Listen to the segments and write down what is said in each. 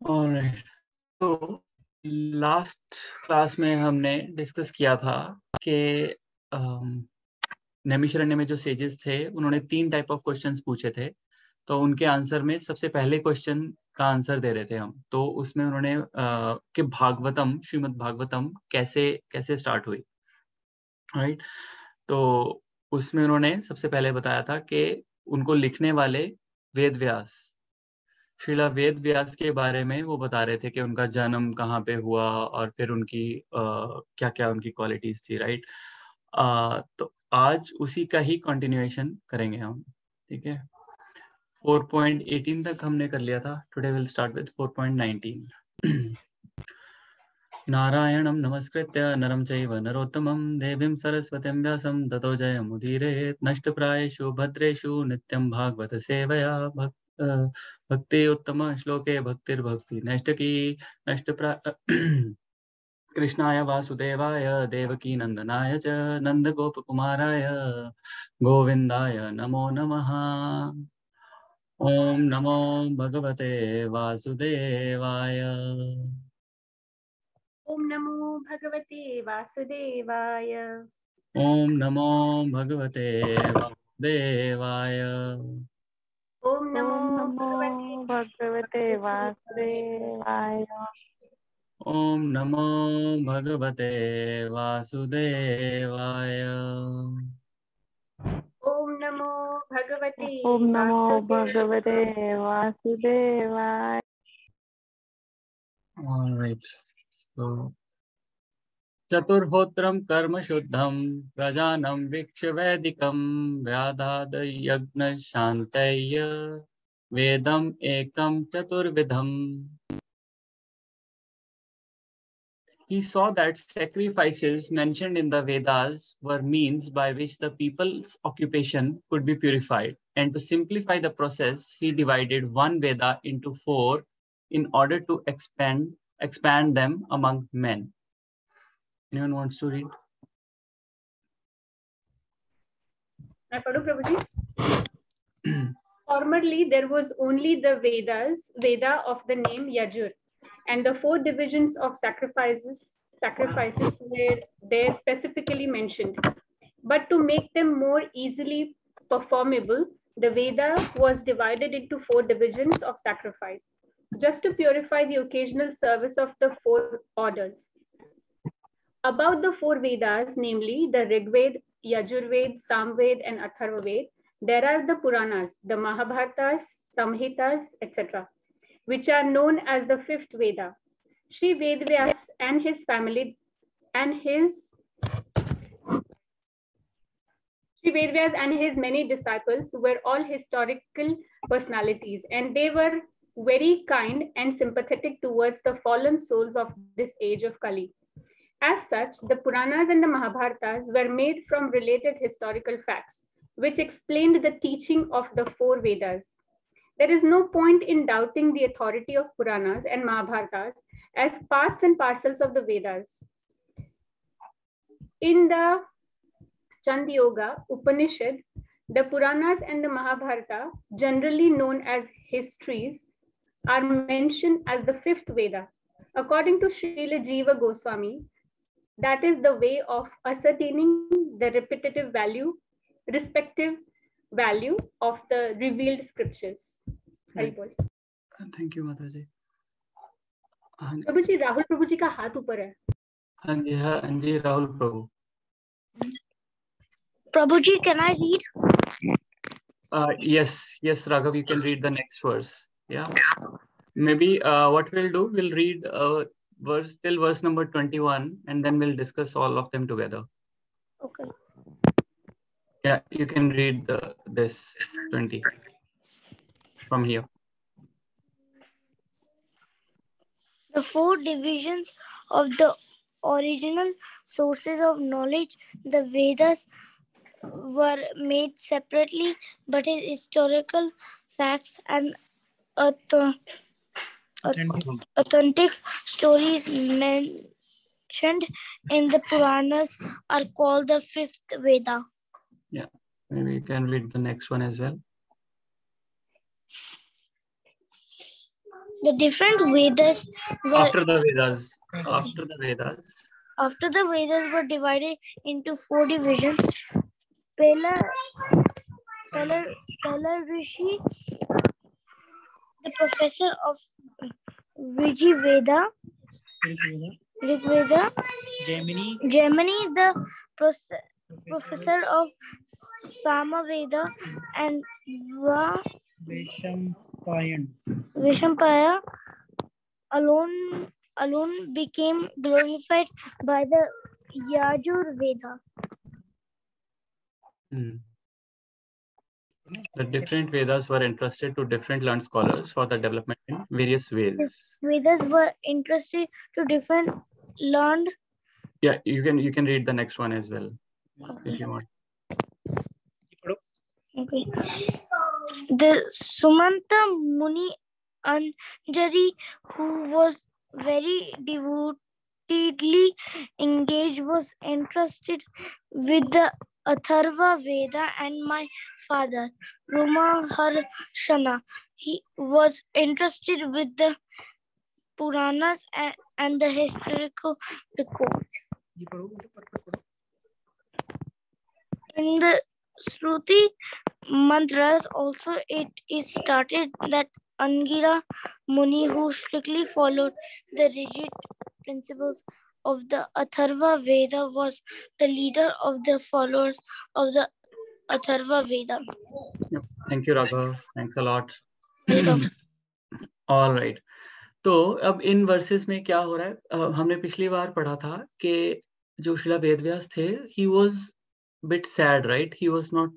Alright, तो last class में हमने डिस्कस किया था कि नैमिषारण्य में जो सेजेस थे उन्होंने 3 टाइप ऑफ क्वेश्चंस पूछे थे, तो उनके आंसर में सबसे पहले क्वेश्चन का आंसर दे रहे थे हम। तो उसमें उन्होंने कि भागवतम, श्रीमद् भागवतम कैसे कैसे स्टार्ट हुई, राइट। तो उसमें उन्होंने सबसे पहले बताया था कि उनको लिखने वाले वेद व्यास, श्रीला वेद व्यास के बारे में वो बता रहे थे कि उनका जन्म कहाँ पे हुआ और फिर उनकी क्या क्या उनकी क्वालिटीज थी, राइट। तो आज उसी का ही कंटिन्यूएशन करेंगे हम, ठीक है। 4.18 तक हमने कर लिया था। Today will start with 4.19। नारायणं नमस्कृत्य नरं चैव नरोत्तमं देवीं सरस्वतीं व्यासं ततो जयमुदीरयेत्। नष्टप्रायेषु भद्रेषु नित्यं भागवत सेवया भक्ति उत्तम श्लोके भक्तिर्भक्ति नैष्टकी नष्टप्रा कृष्णाय वासुदेवाय देवकी नंदनाय च नंदगोपकुमाराय गोविन्दाय नमो नमः। ओम नमो भगवते वासुदेवाय। ओम नमो भगवते वासुदेवाय। ओम नमो भगवते वासुदेवाय। ओम नमो भगवते वासुदेवाय। ओम नमो भगवते वासुदेवाय। ओम नमो भगवते ओम नमो भगवते वासुदेवाय। All right. So, चतुर्होत्रं कर्म शुद्धं प्रजानं वीक्ष्य वैदिकं व्याधाद यज्ञ शान्तय वेदम् एकं चतुर्विधम्. He saw that sacrifices mentioned in the Vedas were means by which the people's occupation could be purified. And to simplify the process, he divided one Veda into 4 in order to expand them among men. Anyone wants to read? मैं पढ़ूं प्रभु जी? Formerly, there was only the Veda of the name Yajur, and the 4 divisions of sacrifices were there specifically mentioned. But to make them more easily performable, the Veda was divided into 4 divisions of sacrifice, just to purify the occasional service of the 4 orders. About the 4 Vedas, namely the Rigved, Yajurved, Samved, and Atharvaved, there are the Puranas, the Mahabharatas, Samhitas, etc., which are known as the 5th Veda. Sri Vedvyas and his family and his Sri Vedvyas and his many disciples were all historical personalities, and they were very kind and sympathetic towards the fallen souls of this age of Kali. As such, the Puranas and the Mahabharatas were made from related historical facts, which explained the teaching of the 4 Vedas. There is no point in doubting the authority of Puranas and Mahabharatas as parts and parcels of the Vedas. In the Chandyoga Upanishad, the Puranas and the Mahabharata, generally known as histories, are mentioned as the 5th Veda. According to Srila Jiva Goswami, that is the way of ascertaining the respective value of the revealed scriptures. Hari Bol. Thank you, Mataji. प्रभु जी, राहुल प्रभु जी का हाथ ऊपर है. हाँ जी, राहुल प्रभु. Prabhu ji, can I read? Yes, Raghav, you can read the next verse. Yeah. Maybe what we'll do, we'll read verse till verse number 21, and then we'll discuss all of them together. Okay. Yeah, you can read this 20 from here. The 4 divisions of the original sources of knowledge, the Vedas, were made separately, but his historical facts and authentic stories mentioned in the Puranas are called the 5th Veda. Yeah, maybe you can read the next one as well. The different Vedas were After the Vedas. After the Vedas were divided into 4 divisions. Pehla Rishi, the professor of Rigveda, Gemini, the professor of Samaveda, and Vishampaya alone became glorified by the Yajur Veda. The different Vedas were entrusted to different learned scholars for the development in various ways. Vedas were entrusted to different learned. Yeah, you can read the next one as well, if you want. Okay. The Sumanta Muni Anjari, who was very devotedly engaged, was entrusted with the Atharva Veda, and my father, Ruma Harshana, he was entrusted with the Puranas and the historical records. In the Shruti mantras also it is stated that Angira Muni, who strictly followed the rigid principles of the Atharva Veda, was the leader of the followers of the Atharva Veda. Yep. Thank you, Raghav. Thanks a lot. All right. तो अब इन versus में क्या हो रहा है, हमने पिछली बार पढ़ा था कि जो शिला वेदव्यास थे, he was bit sad, right? He was not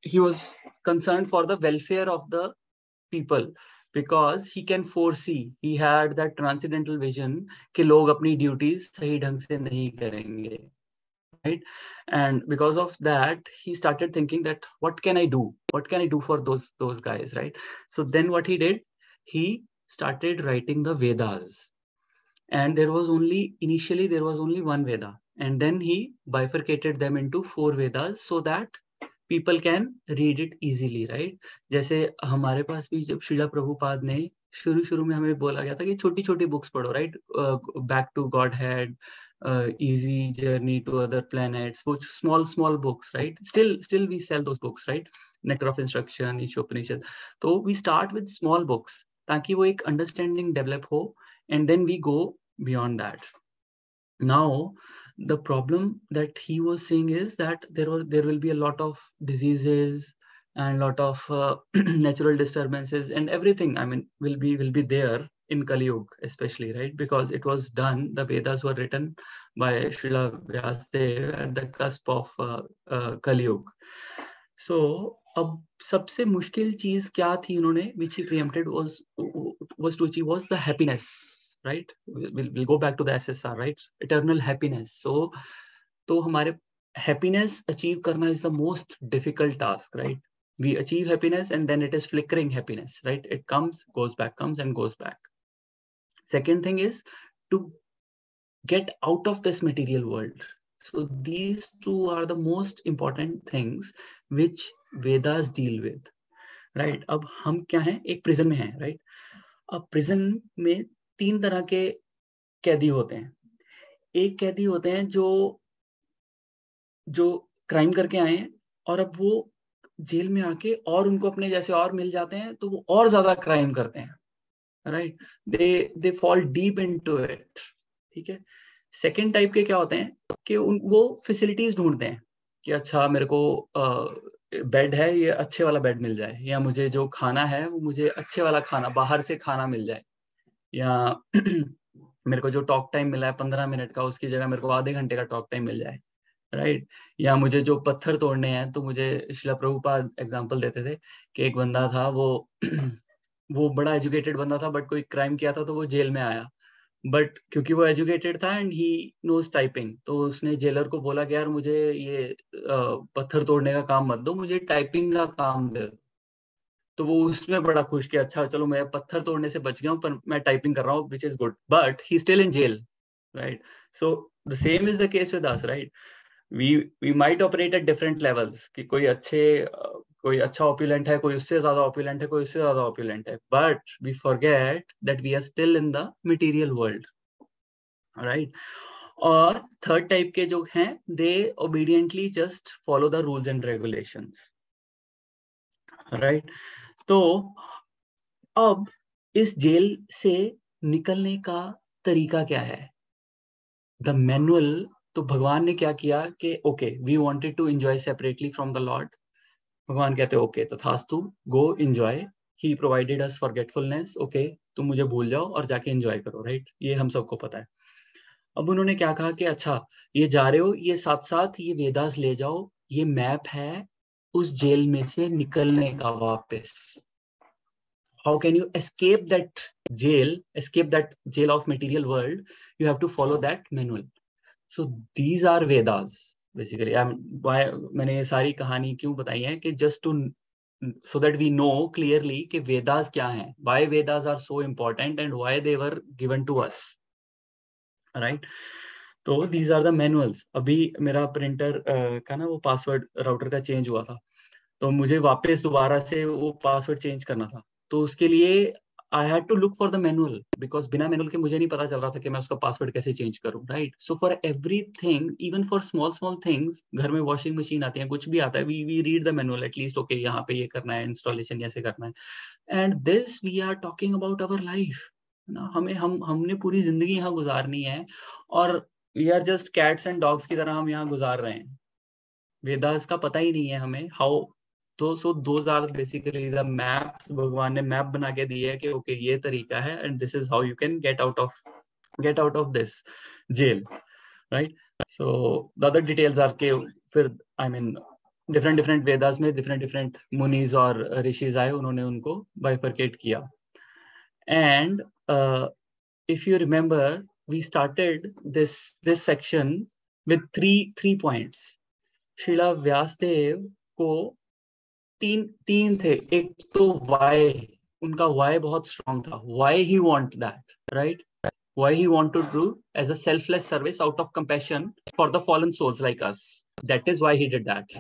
he was concerned for the welfare of the people because he can foresee, he had that transcendental vision कि लोग अपनी ड्यूटीज सही ढंग से नहीं करेंगे, right? And because of that he started thinking that what can I do for those guys, right? So then what he did, he started writing the Vedas, and initially there was only one Veda, and then he bifurcated them into 4 Vedas so that people can read it easily, right? जैसे हमारे पास भी जब श्रीला प्रभुपाद ने शुरू में हमें बोला गया था कि छोटी बुक्स पढ़ो, right? Back to Godhead, Easy Journey to Other Planets, which small books, right? Still we sell those books, right? Nectar of Instruction, Ishopanishad. So we start with small books ताकि वो एक understanding develop हो, and then we go beyond that. Now the problem that he was seeing is that there will be a lot of diseases and a lot of natural disturbances and everything, I mean, will be there in Kali Yuga, especially, right? Because it was done, the Vedas were written by Srila Vyasadeva at the cusp of Kali Yuga. So अब सबसे मुश्किल चीज क्या थी उन्होंने, which he preempted was to achieve was the happiness, right? We'll go back to the SSR, right? Eternal happiness. So तो हमारे happiness achieve करना is the most difficult task, right? We achieve happiness and then it is flickering happiness, right? It comes, goes back, comes and goes back. Second thing is to get out of this material world. So these two are the most important things which Vedas deal with, right? अब हम क्या हैं, एक prison में हैं, right? अब prison में 3 तरह के कैदी होते हैं. एक कैदी होते हैं जो क्राइम करके आए हैं और अब वो जेल में आके और उनको अपने जैसे और मिल जाते हैं तो वो और ज्यादा क्राइम करते हैं, right? They fall deep into it, ठीक है? सेकेंड टाइप के क्या होते हैं कि वो फैसिलिटीज ढूंढते हैं कि अच्छा मेरे को बेड है, ये अच्छे वाला बेड मिल जाए, या मुझे जो खाना है वो मुझे अच्छे वाला खाना, बाहर से खाना मिल जाए, या मेरे को जो टॉक टाइम मिला है 15 मिनट का, उसकी जगह मेरे को आधे घंटे का टॉक टाइम मिल जाए, राइट? या मुझे जो पत्थर तोड़ने हैं तो मुझे श्रीला प्रभुपाद एग्जांपल देते थे कि एक बंदा था वो बड़ा एजुकेटेड बंदा था, बट कोई क्राइम किया था तो वो जेल में आया, बट क्योंकि वो एजुकेटेड था एंड ही नोज टाइपिंग, तो उसने जेलर को बोला कि यार मुझे ये पत्थर तोड़ने का काम मत दो, मुझे टाइपिंग का काम दे दो। तो वो उसमें बड़ा खुश कि अच्छा चलो मैं पत्थर तोड़ने से बच गया हूँ पर मैं टाइपिंग कर रहा हूँ, which is good, but he still in jail, right? So the same is the case with us, right? We might operate at different levels कि कोई अच्छे कोई अच्छा ऑप्युलेंट है, कोई उससे ज्यादा ऑप्युलेंट है, कोई उससे ज्यादा ऑप्युलेंट है, but we forget that we are still in the material world, right. और थर्ड टाइप के जो हैं, they obediently just follow the rules and regulations, right. तो अब इस जेल से निकलने का तरीका क्या है? द मैनुअल, तो भगवान ने क्या किया कि okay we wanted to enjoy separately from the lord. भगवान कहते ओके तथास्तु, go enjoy, he provided us forgetfulness, okay तुम मुझे भूल जाओ और जाके एंजॉय करो, राइट, ये हम सबको पता है। अब उन्होंने क्या कहा कि अच्छा ये जा रहे हो, ये साथ साथ ये वेदास ले जाओ, ये मैप है उस जेल में से निकलने का वापस। How can you escape that jail of material world? You have to follow that manual. So these are Vedas basically. Why मैंने ये सारी कहानी क्यों बताई है कि just to so that we know clearly कि Vedas क्या हैं, why Vedas are so important and why they were given to us, right? तो these are the manuals. अभी मेरा प्रिंटर का ना वो पासवर्ड राउटर का चेंज हुआ था, तो मुझे वापस दोबारा से वो पासवर्ड चेंज करना था, तो उसके लिए I had to look for the manual, because बिना मैनुअल के मुझे नहीं पता चल रहा था कि मैं उसका पासवर्ड कैसे चेंज करूं, right. So for everything, even for small small things, घर में वॉशिंग मशीन आती है, कुछ भी आता है, we read the manual at least, okay यहाँ पे ये करना है, इंस्टॉलेशन ऐसे करना है। And this we are talking about our life ना, हमने पूरी जिंदगी यहाँ गुजारनी है, और we are just cats and dogs की तरह हम यहाँ गुजार रहे हैं। वेदास का पता ही नहीं है हमें हाउ, तो so those are basically the maps. भगवान ने मैप बना के दिया है कि ओके ये तरीका है and this is how you can get out of this jail, right. So the other details are के फिर आई मीन डिफरेंट वेदास में डिफरेंट मुनीज और ऋषिज आए, उन्होंने उनको बाइफरकेट किया। And if you remember we started this section with three points. Srila Vyasadeva को तीन थे। एक तो वाई, उनका वाई बहुत स्ट्रांग था, why he want that, right, why he want to do as a selfless service out of compassion for the fallen souls like us, that is why he did that.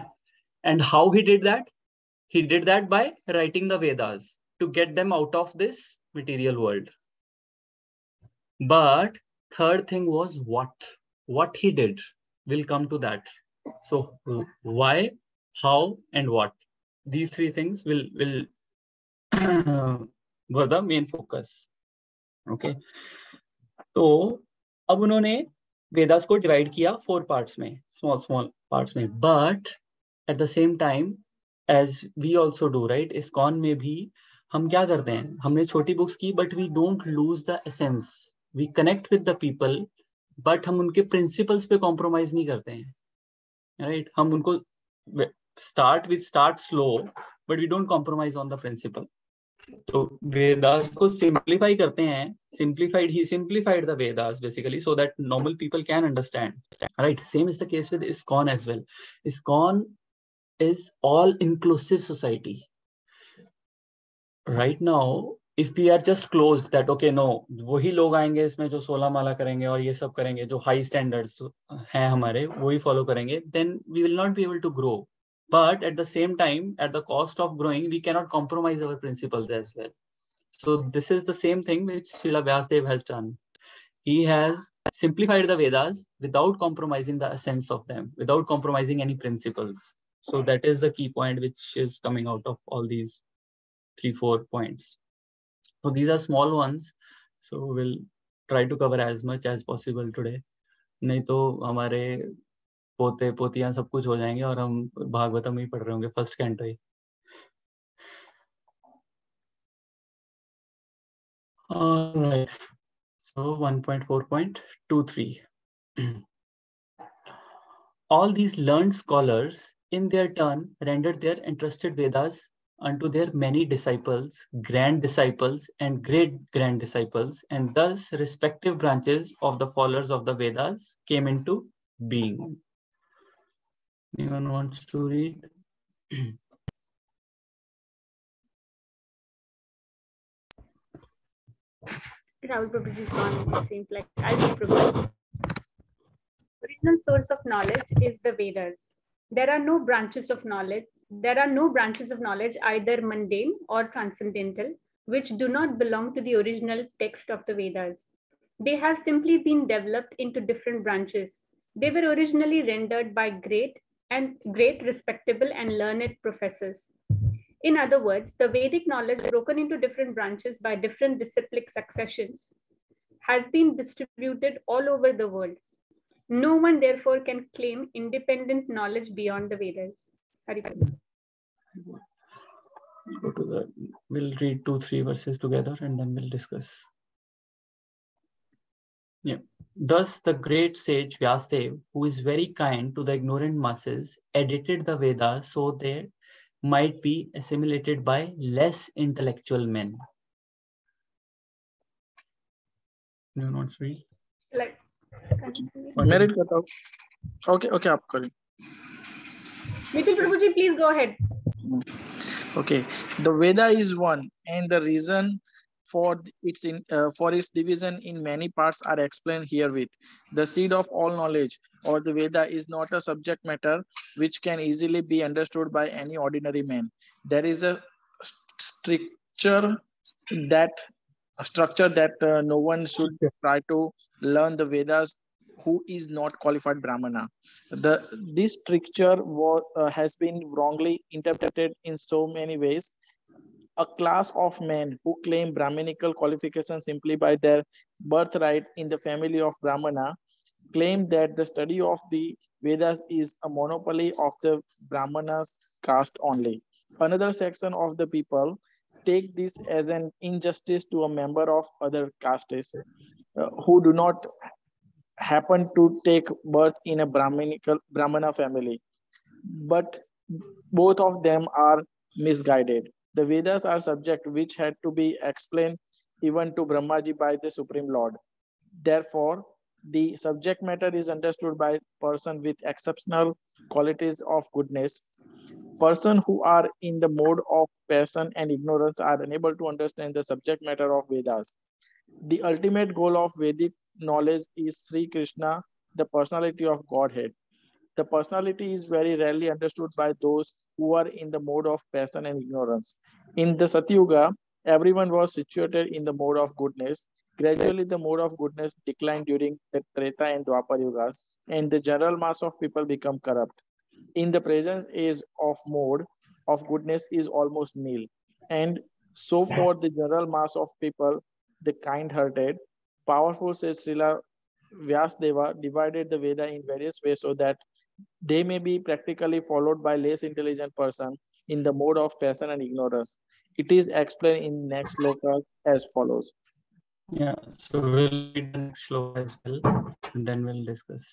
And how he did that by writing the Vedas to get them out of this material world. But third thing was what he did, we'll come to that. So why, how and what, these three things will were the main focus. Okay, तो अब उन्होंने वेदास को divide किया 4 parts में, small parts में, but at the same time as we also do, right, ISKCON में भी हम क्या करते हैं, हमने छोटी बुक्स की but we don't lose the essence, we connect with the people but हम उनके प्रिंसिपल्स पे कॉम्प्रोमाइज नहीं करते हैं, राइट। हम उनको start slow but we don't compromise on the principle. तो वेदास को सिंप्लीफाई करते हैं, he simplified the Vedas basically so that normal people can understand, right. Same is the case with ISKCON as well. ISKCON is all inclusive society. Right now if we are just closed that okay no, वही लोग आएंगे इसमें जो 16 माला करेंगे और ये सब करेंगे, जो हाई स्टैंडर्ड्स हैं हमारे वही फॉलो करेंगे, then we will not be able to grow. But at the same time, at the cost of growing, we cannot compromise our principles as well. So this is the same thing which Srila Vyasadeva has done. He has simplified the Vedas without compromising the essence of them, without compromising any principles. So that is the key point which is coming out of all these 3-4 points. So these are small ones. So we'll try to cover as much as possible today. नहीं तो हमारे पोते पोतियां सब कुछ हो जाएंगे और हम भागवतम ही पढ़ रहे होंगे first canto he. Alright, so 1.4.23. All these learned scholars in their turn rendered their entrusted Vedas unto their many disciples, grand disciples and great grand disciples, and thus respective branches of the followers of the Vedas came into being. Anyone wants to read? Rahul Prabhuji is gone, it seems like. I'll be Prabhuji. Original source of knowledge is the Vedas. There are no branches of knowledge There are no branches of knowledge, either mundane or transcendental, which do not belong to the original text of the Vedas. They have simply been developed into different branches. They were originally rendered by great, respectable, and learned professors. In other words, the Vedic knowledge, broken into different branches by different disciplic successions, has been distributed all over the world. No one, therefore, can claim independent knowledge beyond the Vedas. Haripal. Go to the. We'll read 2-3 verses together and then we'll discuss. Yeah. Thus, the great sage Vyasadeva, who is very kind to the ignorant masses, edited the Vedas so they might be assimilated by less intellectual men. You not read? Like, Merit करता हूँ. Okay, आप करें. Nikhil Prabhuji, please go ahead. Okay, the Veda is one, and the reason for its division in many parts are explained herewith. The seed of all knowledge, or the Veda, is not a subject matter which can easily be understood by any ordinary man. There is a structure that no one should try to learn the Vedas who is not qualified Brahmana. This stricture has been wrongly interpreted in so many ways. A class of men who claim Brahminical qualification simply by their birthright in the family of Brahmana claim that the study of the Vedas is a monopoly of the Brahmanas caste only. Another section of the people take this as an injustice to a member of other castes who do not happen to take birth in a Brahmana family. But both of them are misguided. The Vedas are subject which had to be explained even to Brahmaji by the Supreme Lord. Therefore, the subject matter is understood by person with exceptional qualities of goodness. Persons who are in the mode of passion and ignorance are unable to understand the subject matter of Vedas. The ultimate goal of Vedic knowledge is Sri Krishna, the personality of Godhead. The personality is very rarely understood by those who are in the mode of passion and ignorance. In the Satyuga, everyone was situated in the mode of goodness. Gradually, the mode of goodness declined during the Treta and Dwapar Yugas, and the general mass of people become corrupt. In the present age of mode of goodness is almost nil. And so for the general mass of people, the kind-hearted, powerful says Srila Vyasadeva divided the Veda in various ways so that they may be practically followed by less intelligent person in the mode of passion and ignorance. It is explained in next sloka as follows. Yeah, so we'll read the next sloka as well, and then we'll discuss.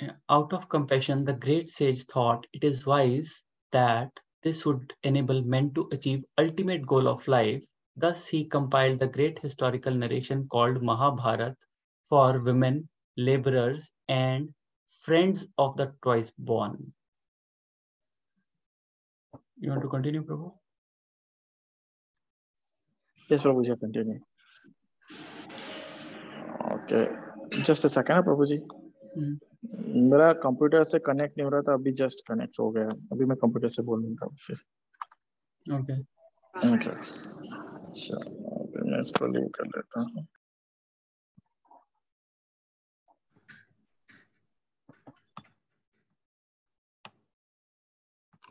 Yeah. Out of compassion, the great sage thought it is wise that this would enable men to achieve ultimate goal of life. Thus, he compiled the great historical narration called Mahabharata for women, laborers, and friends of the twice born. You want to continue, Prabhu? Yes, Prabhuji, continue. Okay, just a second, Prabhuji. मेरा computer से connect नहीं हो रहा था, अभी just connect हो गया. अभी मैं कंप्यूटर से बोलूंगा फिर. Okay. Okay. चलो मैं इसको लीव कर लेता हूँ.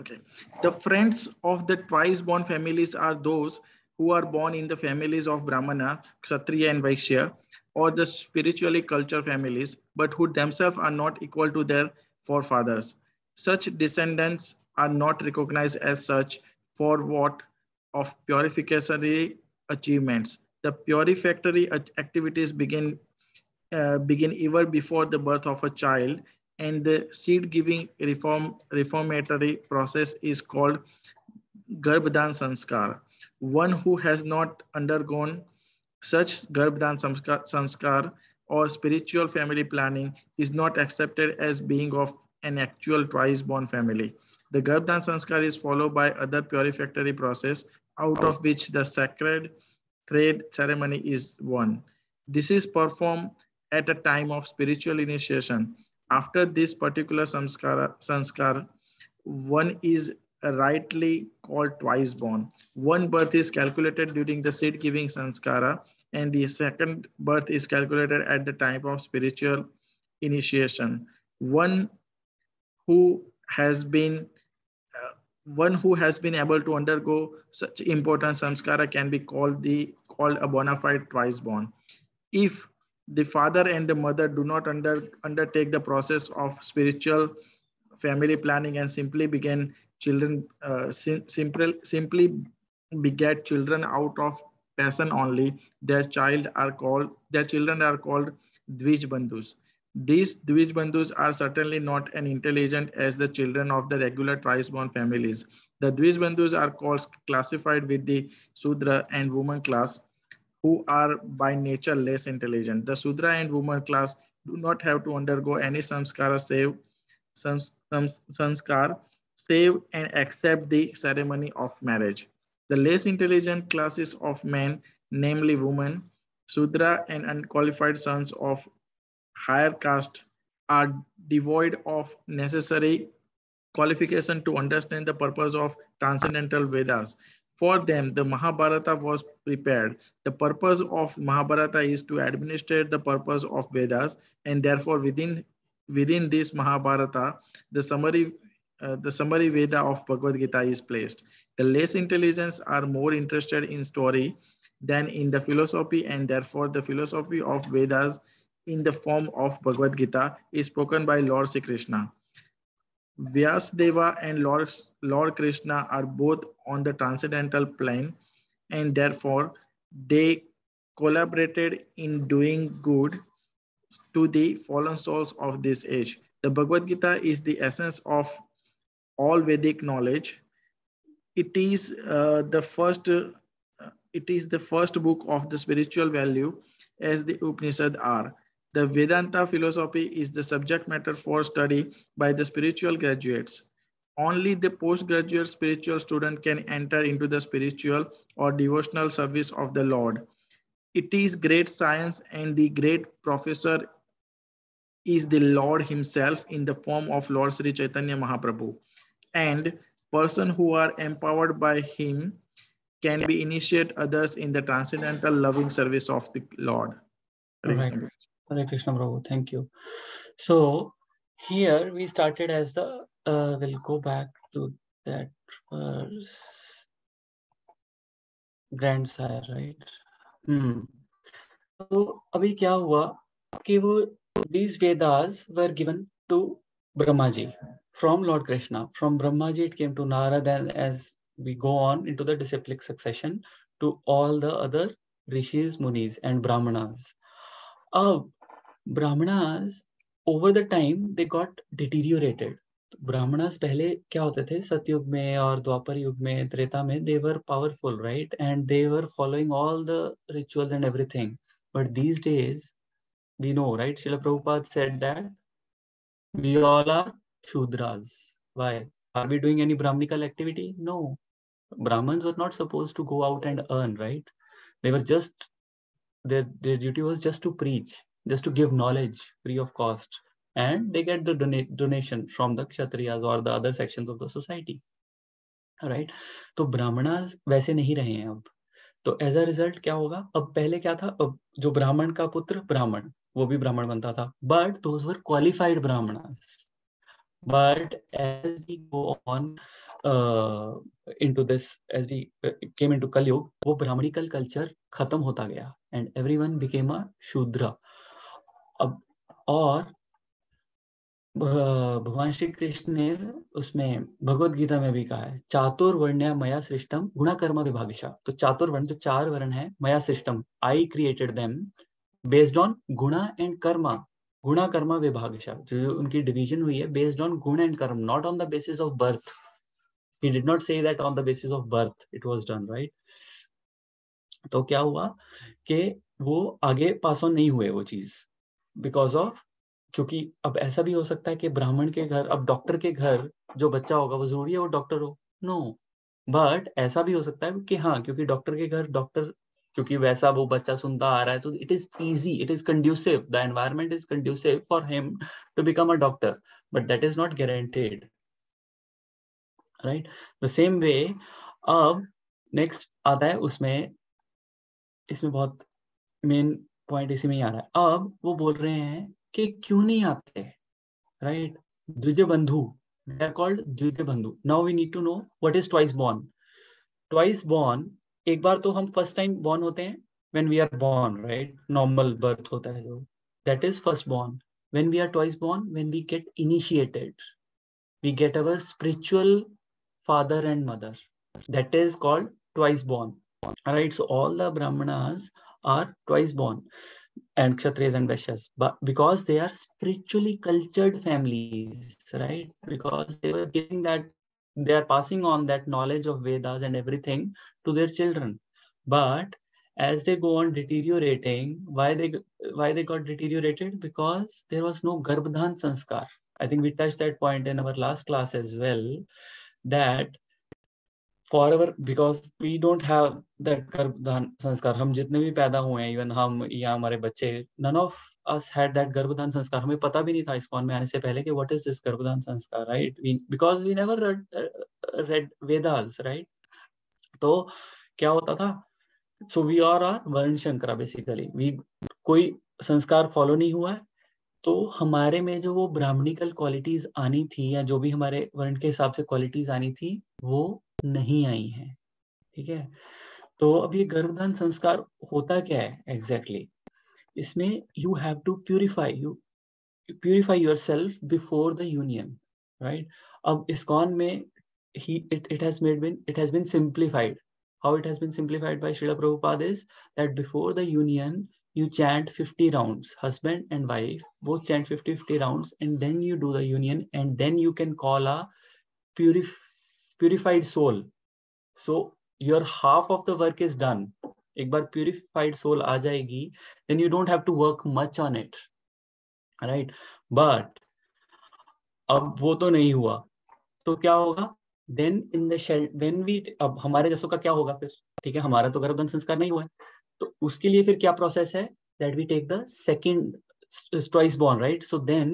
Okay. The friends of the twice born families are those who are born in the families of Brahmana, Kshatriya, and Vaishya, or the spiritually cultured families, but who themselves are not equal to their forefathers. Such descendants are not recognized as such for what of purificatory achievements. The purificatory activities begin even before the birth of a child, and the seed-giving reformatory process is called Garbhadan Sanskar. One who has not undergone such Garbhadan Sanskar or spiritual family planning is not accepted as being of an actual twice-born family. The Garbhadan Sanskar is followed by other purificatory process, out of which the sacred thread ceremony is one. This is performed at a time of spiritual initiation. After this particular sanskar, one is rightly called twice born. One birth is calculated during the seed giving sanskara, and the second birth is calculated at the time of spiritual initiation. One who has been able to undergo such important samskara can be called a bona fide twice born. If the father and the mother do not undertake the process of spiritual family planning and simply begin children, simply beget children out of passion only, their children are called Dvij Bandhus. These Dvij Bandhus are certainly not as intelligent as the children of the regular twice-born families. The Dvij Bandhus are classified with the Sudra and woman class, who are by nature less intelligent. The Sudra and woman class do not have to undergo any samskar save and accept the ceremony of marriage. The less intelligent classes of men, namely women, Sudra and unqualified sons of higher caste, are devoid of necessary qualification to understand the purpose of transcendental Vedas. For them, the Mahabharata was prepared. The purpose of Mahabharata is to administrate the purpose of Vedas, and therefore within this Mahabharata, the summary Veda of Bhagavad Gita is placed. The less intelligent are more interested in story than in the philosophy, and therefore the philosophy of Vedas in the form of Bhagavad Gita is spoken by Lord Sri Krishna. Vyasadeva and Lord Krishna are both on the transcendental plane, and therefore they collaborated in doing good to the fallen souls of this age. The Bhagavad Gita is the essence of all Vedic knowledge. It is the first book of the spiritual value, as the Upanishad are. The Vedanta philosophy is the subject matter for study by the spiritual graduates. Only the postgraduate spiritual student can enter into the spiritual or devotional service of the Lord. It is great science, and the great professor is the Lord himself in the form of Lord Sri Chaitanya Mahaprabhu. And persons who are empowered by him can be initiate others in the transcendental loving service of the Lord. Right. Hare Krishna Prabhu, thank you. So here we started as the, we'll go back to that grandsire, right? So अभी क्या हुआ कि वो these Vedas were given to Brahmaji from Lord Krishna. From Brahmaji it came to Narad, and as we go on into the disciplic succession to all the other rishis, munis and brahmanas. Brahmanas over the time they got deteriorated. Brahmanas पहले क्या होते थे सतयुग में और द्वापर युग में त्रेता में, they were powerful, right, and they were following all the rituals and everything. But these days we know, right, Srila Prabhupada said that we all are Shudras. Why? Are we doing any Brahminical activity? No. Brahmins were not supposed to go out and earn, right? They were just, their duty was just to preach, just to give knowledge free of cost, and they get the donation from the Kshatriyas or the other sections of the society, right? तो ब्राह्मणास वैसे नहीं रहे हैं अब. तो as a result क्या होगा, अब पहले क्या था, अब जो ब्राह्मण का पुत्र ब्राह्मण वो भी ब्राह्मण बनता था, but those were qualified Brahmanas. But as we go on into this, as we came into Kali Yuga, वो ब्राह्मणिकल कल्चर खत्म होता गया and everyone became a शूद्र. अब और भगवान श्री कृष्ण ने उसमें भगवत गीता में भी कहा है, चातुर्वर्ण्य मया सृष्टम गुणा कर्म विभागशा. तो चातुर्वर्ण जो चार वर्ण है, मया सृष्टम, I created them based on गुणा एंड कर्मा. गुणा कर्मा विभागशा, जो उनकी डिवीजन हुई है बेस्ड ऑन गुण एंड कर्म, not on the basis of birth. He did not say that on the basis of birth it was done, right. तो क्या हुआ कि वो आगे पास ऑन नहीं हुए वो चीज, बिकॉज ऑफ, क्योंकि अब ऐसा भी हो सकता है कि ब्राह्मण के घर, अब डॉक्टर के घर जो बच्चा होगा वो जरूरी है वो डॉक्टर हो? नो. बट ऐसा भी हो सकता है कि हाँ, क्योंकि डॉक्टर के घर डॉक्टर क्योंकि वैसा वो बच्चा सुनता आ रहा है, तो it is easy, it is conducive, the environment is conducive for him to become a doctor, but that is not guaranteed, right? The same way अब नेक्स्ट आता है उसमें, इसमें बहुत मेन पॉइंट इसी में ही आ रहा है। अब वो बोल रहे हैं कि क्यों नहीं आते, राइट? द्विज बंधु, दे आर कॉल्ड द्विज बंधु। Now we need to know what is twice born. Twice born, एक बार तो हम फर्स्ट टाइम बॉर्न होते हैं when we are born, right? Normal birth होता है जो, that is first born. When we are twice born, when we get initiated, we get our spiritual father and mother, that is called twice born. All right, so all the brahmanas are twice born, and kshatriyas and vaishyas, but because they are spiritually cultured families, right? Because they were giving that, they are passing on that knowledge of Vedas and everything to their children. But as they go on deteriorating, why they got deteriorated? Because there was no garbhadhan sanskar. I think we touched that point in our last class as well, that forever, because we don't have that garbhadhan sanskar. हम जितने भी पैदा हुए हैं, even हम या हमारे बच्चे, none of us had that garbhadhan sanskar. हमें पता भी नहीं था इस्कॉन में आने से पहले कि what is this garbhadhan sanskar, right? Because we never read Vedas, right? तो क्या होता था? So we are वर्ण शंकरा basically. We कोई संस्कार फॉलो नहीं हुआ है, तो हमारे में जो वो ब्राह्मणिकल क्वालिटीज आनी थी, या जो भी हमारे वर्ण के हिसाब से क्वालिटीज आनी थी, वो नहीं आई है, ठीक है? तो अब ये गर्भधान संस्कार होता क्या है एग्जैक्टली? इसमें you have to purify yourself before the union, right? अब इस्कॉन में it has been simplified. How it has been simplified by Srila Prabhupada is that before the union you chant 50 rounds, husband and wife both chant 50 rounds, and then you do the union, and then you can call a purified soul. So your half of the work is done. एक बार purified soul आ जाएगी, then you don't have to work much on it, right? But अब वो तो नहीं हुआ, तो क्या होगा? Then in the shell, when we, अब हमारे जैसों का क्या होगा फिर? ठीक है, हमारा तो गर्भधान संस्कार नहीं हुआ है, तो उसके लिए फिर क्या प्रोसेस है? That we take the second twice born, right? So then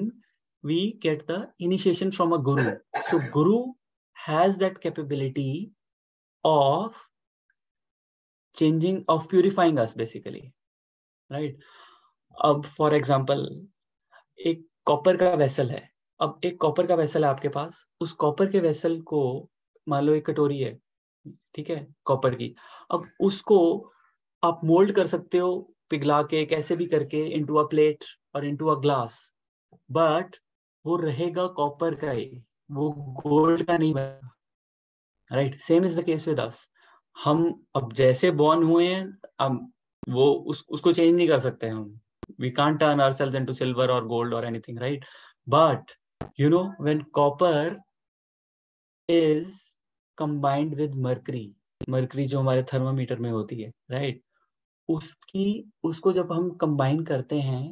we get the initiation from a guru. So guru has that capability of changing, of purifying us basically, right? अब for example, एक copper का vessel है। अब एक copper का vessel है आपके पास, उस कॉपर के वेसल को मान लो एक कटोरी है, ठीक है, कॉपर की। अब उसको आप मोल्ड कर सकते हो पिघला के, कैसे भी करके, इनटू अ प्लेट और इनटू अ ग्लास, बट वो रहेगा कॉपर का ही, वो गोल्ड का नहीं बनेगा, right? Same is the case with अस। हम अब जैसे बॉर्न हुए हैं, अब वो उसको चेंज नहीं कर सकते हम। We can't turn ourselves into silver or gold or anything, right? But you know, when copper is combined with mercury जो हमारे थर्मामीटर में होती है, right? उसको जब हम combine करते हैं,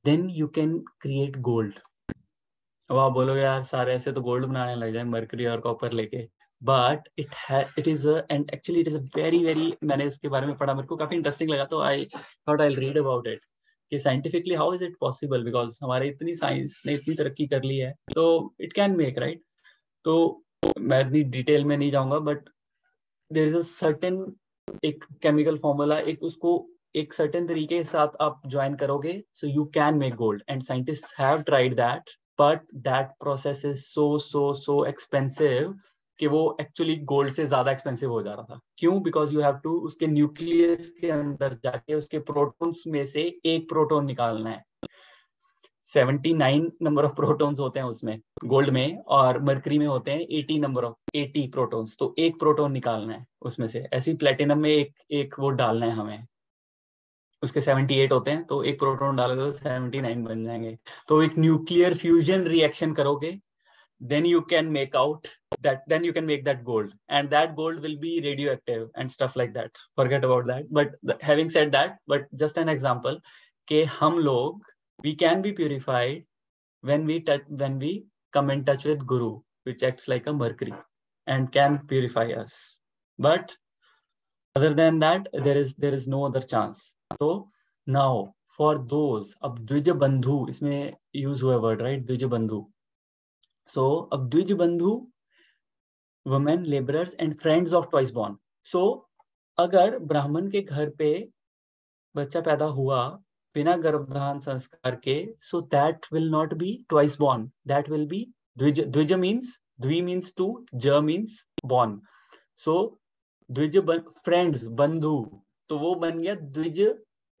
then you can create gold. अब आप बोलोगे यार सारे ऐसे तो गोल्ड बनाने लग जाए मर्करी और कॉपर लेके, but it is a very, मैंने इसके बारे में पढ़ा, मेरे को काफी इंटरेस्टिंग लगा, तो I thought I'll read about it कि scientifically how is it possible, because हमारे इतनी साइंस ने इतनी तरक्की कर ली है, तो इट कैन मेक, राइट? तो मैं इतनी डिटेल में नहीं जाऊंगा, but there is a certain एक केमिकल फॉर्मूला, एक उसको एक सर्टेन तरीके के साथ आप ज्वाइन करोगे, so you can make gold, and scientist have tried that, but that process is so expensive कि वो एक्चुअली गोल्ड से ज्यादा एक्सपेंसिव हो जा रहा था। क्यों? बिकॉज यू हैव टू उसके न्यूक्लियस के अंदर जाके उसके प्रोटॉन्स में से एक प्रोटॉन निकालना है। 79 नंबर ऑफ प्रोटॉन्स होते हैं उसमें गोल्ड में, और मर्करी में होते हैं 80 प्रोटॉन्स, तो एक प्रोटॉन निकालना है उसमें से। ऐसी प्लेटिनम में एक वो डालना है हमें, उसके 78 होते हैं, तो एक प्रोटॉन डालोगे तो 79 बन जाएंगे। तो एक न्यूक्लियर फ्यूजन रिएक्शन करोगे, then you can make that gold, and that gold will be radioactive and stuff like that. Forget about that. But having said that, but just an example कि हम लोग we can be purified when we come in touch with Guru, which acts like a mercury and can purify us. But Other than that, there is no other chance. So now for those, अब द्विज बंधु इसमें use हुआ word, right? द्विज बंधु. So अब द्विज बंधु, women, laborers and friends of twice born. So अगर ब्राह्मण के घर पे बच्चा पैदा हुआ बिना गर्भधान संस्कार के, so that will not be twice born. That will be द्विज. द्विज means, द्वि means two, ज means born. So द्विज friends, बंधु, तो वो बन गया द्विज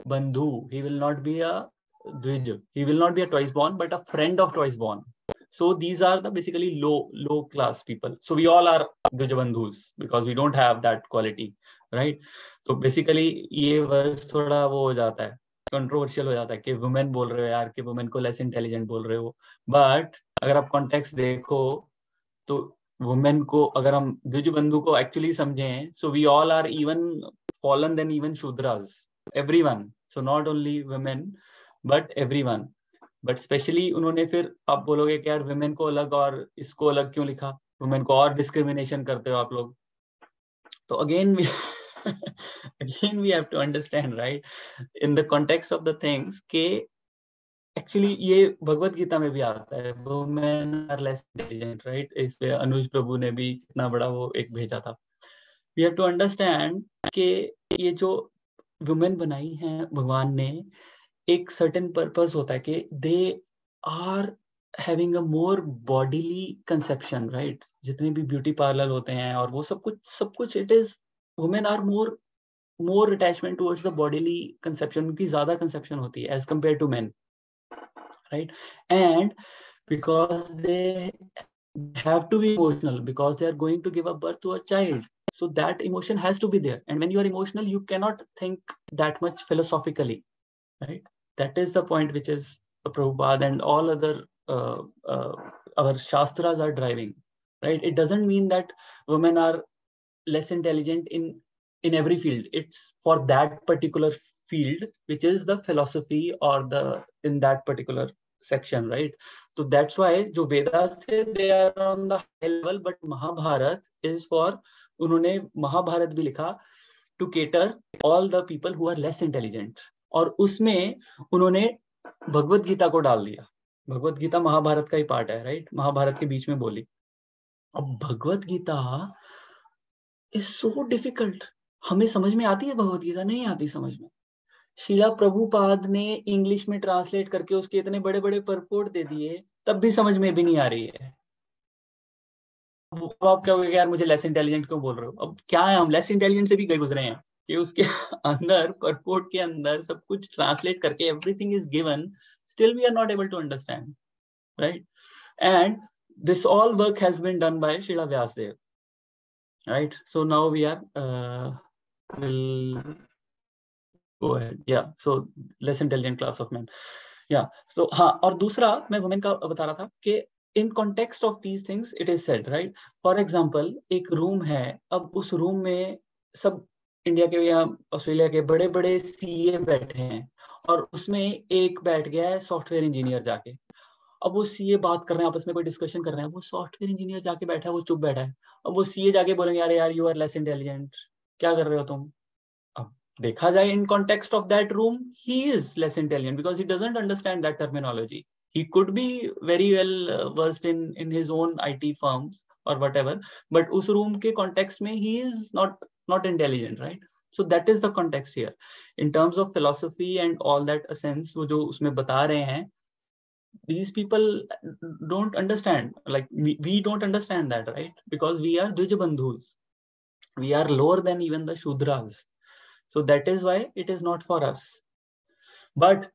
बंधु. He will not be a द्विज. He will not be a twice born, but a friend of twice born. So these are the basically low class people. So we all are द्विज बंधुs because we don't have that quality, right? तो basically ये word थोड़ा वो हो जाता है, controversial हो जाता है कि वुमेन बोल रहे हो यार, कि वुमेन को लेस इंटेलिजेंट बोल रहे हो. बट अगर आप कॉन्टेक्स्ट देखो तो वुमेन को अगर हम द्विज बंधु को एक्चुअली समझें, so we all are even fallen then even shudras, everyone. So not only women but everyone. But specially उन्होंने फिर आप बोलोगे कि यार वुमेन को अलग और इसको अलग क्यों लिखा, वुमेन को और डिस्क्रिमिनेशन करते हो आप लोग. तो again again we have to understand, right, in the context of the things के एक्चुअली ये भगवत गीता में भी आता है, women are less intelligent, right? इस पे अनुज प्रभु ने भी इतना बड़ा वो एक भेजा था. वी हैव टू अंडरस्टैंड कि ये जो वुमेन बनाई है भगवान ने, एक सर्टेन पर्पस होता है कि they are having a more bodily conception, right? जितने भी ब्यूटी पार्लर होते हैं और वो सब कुछ it is, women are more attachment towards the bodily conception. उनकी ज्यादा कंसेप्शन होती है as compare to men, right? And because they have to be emotional, because they are going to give a birth to a child, so that emotion has to be there. And when you are emotional, you cannot think that much philosophically, right? That is the point which is Prabhupada and all other our shastras are driving, right? It doesn't mean that women are less intelligent in every field. It's for that particular field, which is the philosophy or the in that particular section, right? So that's why जो वेदास थे, they are on the high level, but Mahabharat is for, उन्होंने महाभारत भी लिखा to cater all the people who are less intelligent. और उसमें उन्होंने भगवत गीता को डाल दिया. भगवत गीता महाभारत का ही पार्ट है, राइट? महाभारत के बीच में बोली. अब Bhagavad Gita is so difficult. हमें समझ में आती है भगवत गीता? नहीं आती समझ में. शिला प्रभुपाद ने इंग्लिश में ट्रांसलेट करके उसके इतने बड़े बड़े परपोर्ट दे दिए, तब भी समझ में भी नहीं आ रही है. अब आप क्या कहोगे यार मुझे लेस इंटेलिजेंट क्यों बोल रहे हो? अब क्या है, हम लेस इंटेलिजेंट से भी गए गुजरे हैं कि उसके अंदर परपोर्ट के अंदर सब कुछ ट्रांसलेट करके everything is given, still we are not able to understand, right? And this all work has been done by Shrila Vyasadev, right? So now we are will go ahead. Yeah, so less intelligent class of men. Yeah, so हाँ, और दूसरा मैं women का बता रहा था कि in context of these things it is said, right? For example, एक रूम है, अब उस रूम में सब इंडिया के या ऑस्ट्रेलिया के बड़े बड़े सीए बैठे हैं और उसमें एक बैठ गया है सॉफ्टवेयर इंजीनियर जाके. अब वो सीए बात कर रहे हैं, आपस में कोई डिस्कशन कर रहे हैं, वो सॉफ्टवेयर इंजीनियर जाके बैठा है, वो चुप बैठा है. अब वो सीए जाके बोलेंगे यार यार यू आर लेस इंटेलिजेंट, क्या कर रहे हो तुम? अब देखा जाए in context of that room, he is less intelligent because he doesn't understand that terminology. He could be very well versed in his own IT firms or whatever, but उस room के कॉन्टेक्स्ट में he is not intelligent, right? So that is the context here. In terms of philosophy and all that essence, वो जो उसमें बता रहे हैं, these people don't understand, like we don't understand that, right? Because we are Dvij Bandhus, we are lower than even the Shudras, so that is why it is not for us. But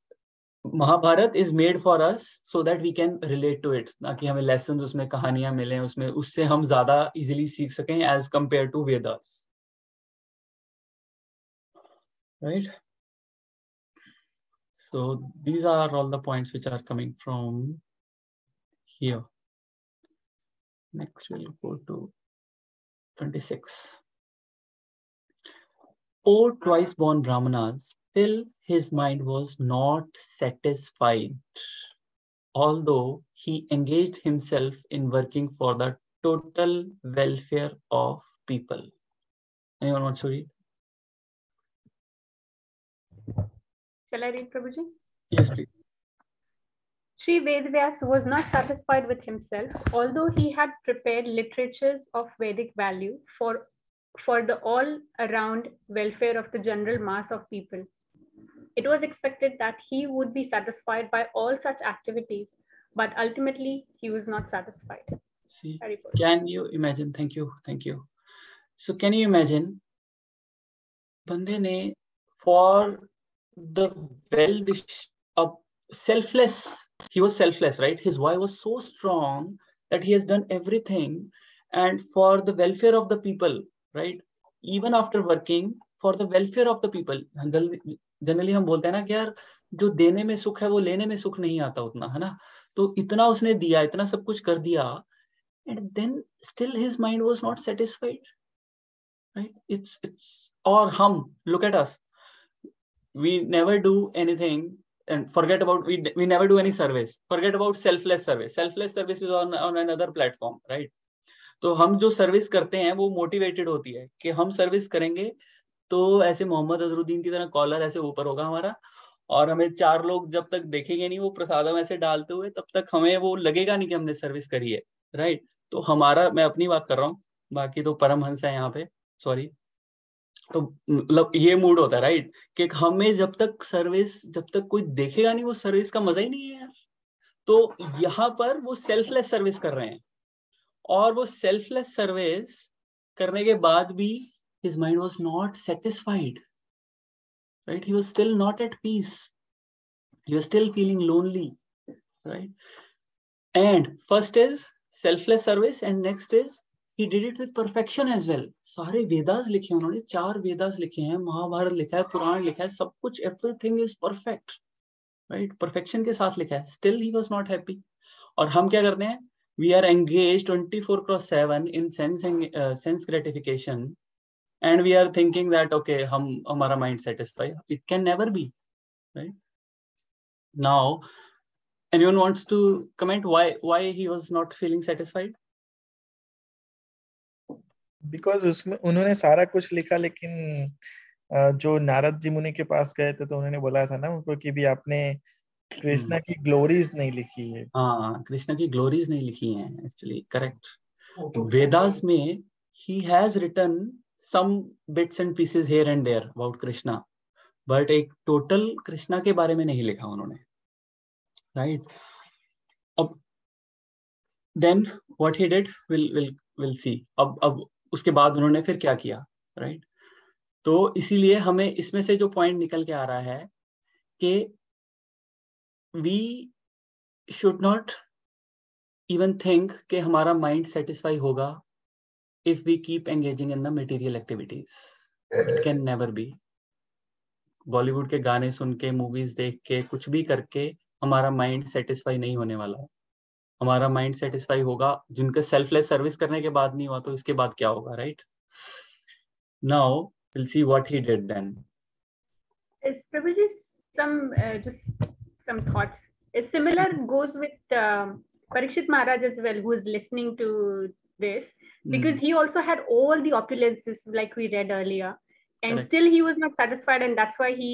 Mahabharat is made for us so that we can relate to it, ताकि हमें lessons उसमें कहानियां मिलें, उसमें उससे हम ज्यादा easily सीख सकें as compared to Vedas, right? So these are all the points which are coming from here. Next we'll go to 26. O twice born Brahmanas, still his mind was not satisfied, although he engaged himself in working for the total welfare of people. Anyone wants to read? Shall I read, Prabhuji? Yes, please. Sri Vedvyas was not satisfied with himself, although he had prepared literatures of Vedic value for the all-around welfare of the general mass of people. It was expected that he would be satisfied by all such activities, but ultimately he was not satisfied. See, can you imagine? Thank you. So can you imagine? Bande ne, for the well-wish of selfless, he was selfless, right? His why was so strong that he has done everything, and for the welfare of the people, right? Even after working for the welfare of the people. Generally हम बोलते हैं ना कि यार जो देने में सुख है वो लेने में सुख नहीं आता उतना, है ना? तो इतना उसने दिया, इतना सब कुछ कर दिया, and then still his mind was not satisfied, right? It's or hum, look at us, we never do anything and forget about, we never do any service, forget about selfless service is on another platform, right? तो हम जो service करते हैं वो motivated होती है कि हम सर्विस करेंगे तो ऐसे मोहम्मद अजरुद्दीन की तरह कॉलर ऐसे ऊपर होगा हमारा, और हमें 4 लोग जब तक देखेंगे नहीं वो प्रसादम ऐसे डालते हुए, तब तक हमें वो लगेगा नहीं कि हमने सर्विस करी है, राइट? तो हमारा, मैं अपनी बात कर रहा हूँ, बाकी तो परमहंस है यहाँ पे, सॉरी, तो मतलब ये मूड होता है, राइट, कि हमें जब तक कोई देखेगा नहीं वो सर्विस का मजा ही नहीं है यार। तो यहाँ पर वो सेल्फलेस सर्विस कर रहे हैं, और वो सेल्फलेस सर्विस करने के बाद भी his mind was not satisfied, right? He was still not at peace, he was still feeling lonely, right? And first is selfless service, and next is he did it with perfection as well. सारे वेदास लिखे हैं उन्होंने, 4 वेदास लिखे हैं, महाभारत लिखा है, पुराण लिखा है, सब कुछ, everything is perfect, right? perfection के साथ लिखा है, still he was not happy. और हम क्या करते हैं? We are engaged 24/7 in sense gratification, and we are thinking that okay, हमारा mind satisfied. It can never be, right? Now, anyone wants to comment why he was not feeling satisfied? Because उसमें उन्होंने सारा कुछ लिखा, लेकिन जो नारद जी मुनि के पास गए थे तो उन्होंने बोला था ना उनको कि भी आपने कृष्णा की ग्लोरीज नहीं लिखी है। हाँ, कृष्णा की ग्लोरीज नहीं लिखी हैं एक्चुअली, करेक्ट। वेदास में he has written some bits and pieces here and there about Krishna, but एक टोटल कृष्णा के बारे में नहीं लिखा उन्होंने, राइट? अब then what he did we'll see. अब उसके बाद उन्होंने फिर क्या किया, राइट? तो इसीलिए हमें इसमें से जो पॉइंट निकल के आ रहा है कि we should not even think कि हमारा माइंड सेटिस्फाई होगा if we keep engaging in the material activities. It can never be. Bollywood के गाने सुन के, मूवीज देख के, कुछ भी करके हमारा माइंड सेटिस्फाई नहीं होने वाला है। हमारा माइंड सेटिस्फाई होगा जिनका सेल्फलेस सर्विस करने के बाद नहीं हुआ, तो इसके बाद क्या होगा, right? Now will see what he did then. Is Prabhuji just some thoughts? It's similar goes with Parikshit Maharaj as well, who is listening to this, because he also had all the opulences like we read earlier, and Correct. Still he was not satisfied, and that's why he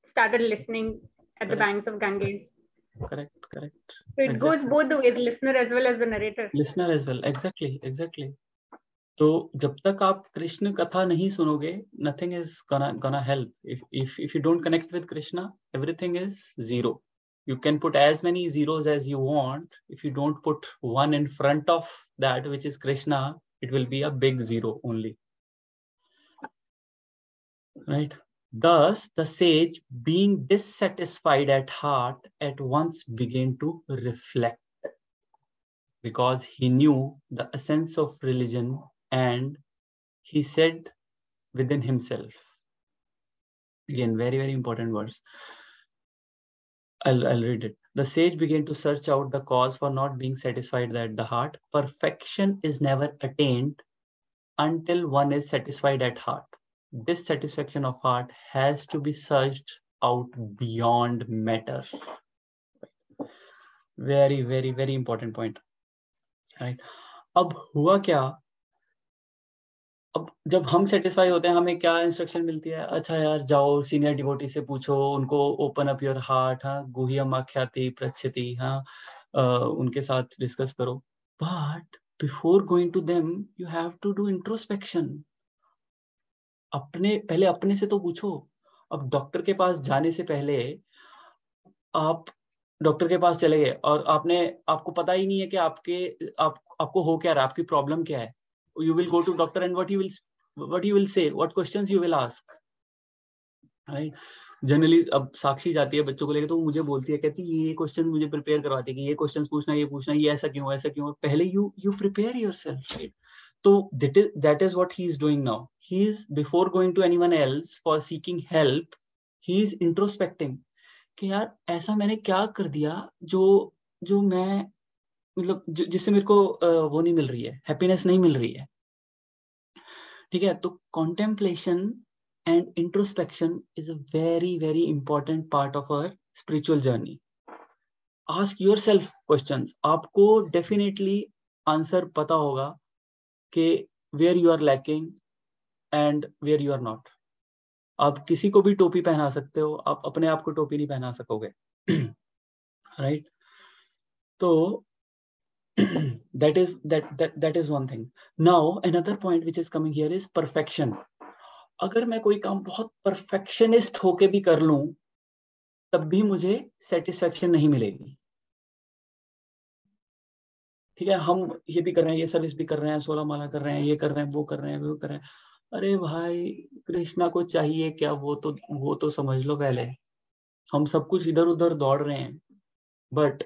started listening at the banks of Ganges. Correct. So it goes both the way, the listener as well as the narrator. Listener as well, exactly. तो जब तक आप कृष्ण कथा नहीं सुनोगे, nothing is gonna help. If you don't connect with Krishna, everything is zero. You can put as many zeros as you want. If you don't put one in front of that, which is Krishna, it will be a big zero only. Right? Thus, the sage, being dissatisfied at heart, at once began to reflect, because he knew the essence of religion, and he said within himself, again, very, very important words. I'll read it. The sage began to search out the cause for not being satisfied at the heart. Perfection is never attained until one is satisfied at heart. This satisfaction of heart has to be searched out beyond matter. Very, very, very important point. Right? अब हुआ क्या? अब जब हम satisfy होते हैं, हमें क्या इंस्ट्रक्शन मिलती है, अच्छा यार जाओ सीनियर डिवोटी से पूछो, उनको ओपन अप योर हार्ट, हाँ, गुह्यम आख्याति प्रच्छति, हाँ, उनके साथ डिस्कस करो. But before going to them you have to do introspection. पहले अपने से तो पूछो. अब डॉक्टर के पास जाने से पहले आप डॉक्टर के पास चले गए और आपको पता ही नहीं है कि आपको हो क्या रहा है, आपकी प्रॉब्लम क्या है. You will go to doctor and what he will say, what questions you will ask, right? Generally अब साक्षी जाती है बच्चों को लेकर, तो मुझे बोलती है, कहती है ये क्वेश्चन मुझे प्रिपेयर करवाती है कि ये क्वेश्चन पूछना, ये ऐसा क्यों. पहले यू प्रिपेयर योरसेल्फ, राइट? तो that is what he is doing now. He is, before going to anyone else for seeking help, he is introspecting कि यार ऐसा मैंने क्या कर दिया जो मैं, मतलब जिससे मेरे को वो नहीं मिल रही है, हैप्पीनेस नहीं मिल रही है. ठीक है, तो contemplation and introspection is a very very important part of our spiritual journey. Ask yourself questions. आपको डेफिनेटली आंसर पता होगा कि where you are lacking and where you are not. आप किसी को भी टोपी पहना सकते हो, आप अपने आप को टोपी नहीं पहना सकोगे, राइट? तो that is one thing. Now another point which is coming here is perfection. अगर मैं कोई काम बहुत परफेक्शनिस्ट होके भी कर लूं, तब भी मुझे सेटिस्फेक्शन नहीं मिलेगी. ठीक है, हम ये भी कर रहे हैं, ये सर्विस भी कर रहे हैं, 16 माला कर रहे हैं, ये कर रहे हैं, वो कर रहे हैं, वो कर रहे हैं. अरे भाई, कृष्णा को चाहिए क्या, वो तो समझ लो पहले. हम सब कुछ इधर उधर दौड़ रहे हैं, but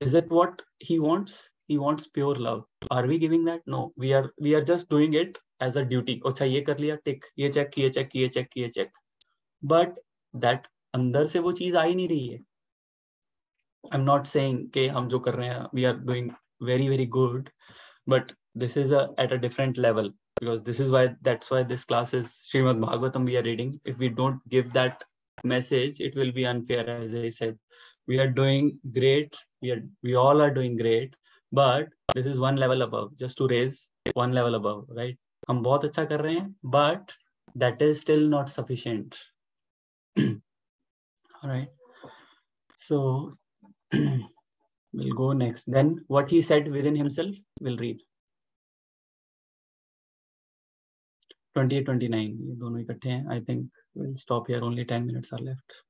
is it what he wants? He wants pure love. Are we giving that? No, we are just doing it as a duty. अच्छा ये कर लिया, टिक, ये चेक. But that अंदर से वो चीज आ ही नहीं रही है. I'm not saying कि हम जो कर रहे हैं we are doing very very good, but this is at a different level, because that's why this class is Srimad Bhagavatam we are reading. If we don't give that message, it will be unfair. As I said, we are doing great, we all are doing great, but this is one level above, just to raise one level above, right? हम बहुत अच्छा कर रहे हैं, but that is still not sufficient. All right, so we'll go next. Then what he said within himself, we'll read 28, 29. ये दोनों इकट्ठे हैं. I think we'll stop here. Only 10 minutes are left.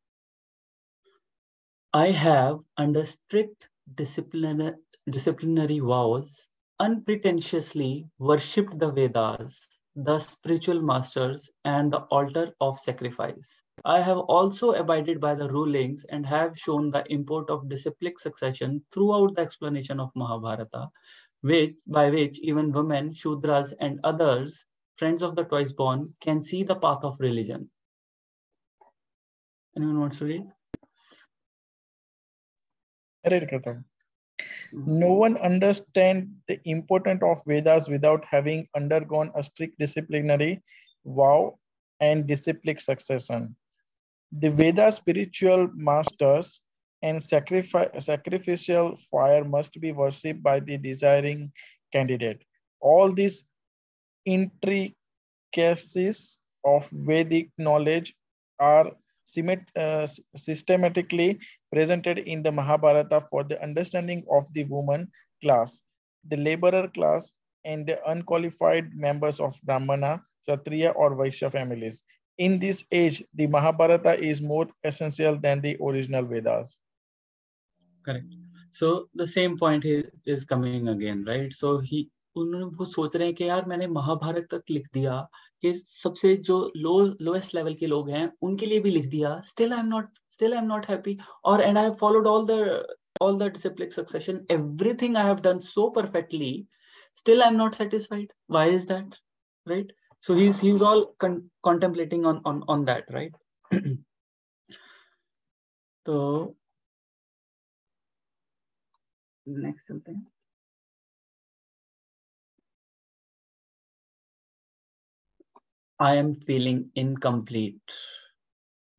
I have, under strict disciplinary vows, unpretentiously worshipped the Vedas, the spiritual masters, and the altar of sacrifice. I have also abided by the rulings and have shown the import of disciplic succession throughout the explanation of Mahabharata, by which even women, Shudras, and others, friends of the twice born, can see the path of religion. Anyone wants to read? Read, Pratham. No one understands the importance of Vedas without having undergone a strict disciplinary vow and disciplic succession. The Veda spiritual masters and sacrificial fire must be worshipped by the desiring candidate. All these intricacies of Vedic knowledge are systematically presented in the Mahabharata for the understanding of the woman class, the laborer class, and the unqualified members of Brahmana, Kshatriya, or Vaishya families. In this age, the Mahabharata is more essential than the original Vedas. Correct. So the same point is coming again, right? So वो सोच रहे हैं कि यार मैंने महाभारत तक लिख दिया, कि सबसे जो लोएस्ट लेवल के लोग हैं उनके लिए भी लिख दिया, still I'm not happy, and I have followed all the disciplic succession, everything I have done so perfectly, still I'm not satisfied. Why is that, right? So he's all contemplating on that, right? So next something. I am feeling incomplete.